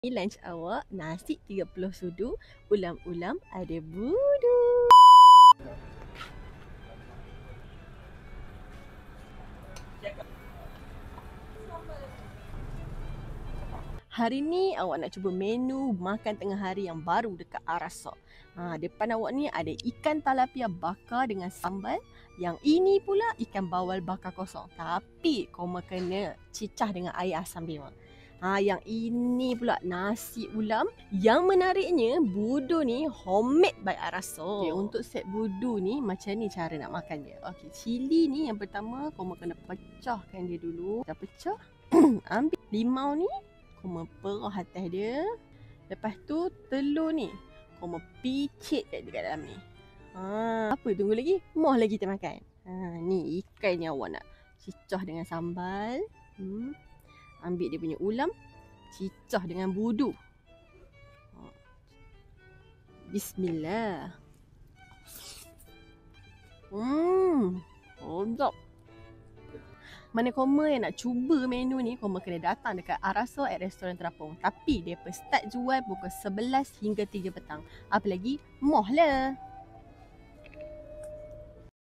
Lunch awak, nasi 30 sudu, ulam-ulam ada budu. Hari ni awak nak cuba menu makan tengah hari yang baru dekat Arasok. Depan awak ni ada ikan talapia bakar dengan sambal. Yang ini pula ikan bawal bakar kosong. Tapi kau kena cicah dengan air asam dia. Yang ini pula nasi ulam. Yang menariknya budu ni homemade by Arasok. Okay, untuk set budu ni macam ni cara nak makan dia. Okay, cili ni yang pertama kau kena pecahkan dia dulu. Dah pecah, ambil limau ni kau perah atas dia. Lepas tu telur ni kau picit dekat dalam ni. Apa tunggu lagi? Moh lagi kita makan. Ni ikan ni awak nak cicah dengan sambal. Ambil dia punya ulam, cicah dengan budu. Bismillah. Sedap. Mana koma yang nak cuba menu ni, koma kena datang dekat Arasok at Restoran Terapung. Tapi dia start jual pukul 11 hingga 3 petang. Apa lagi? Moh lah.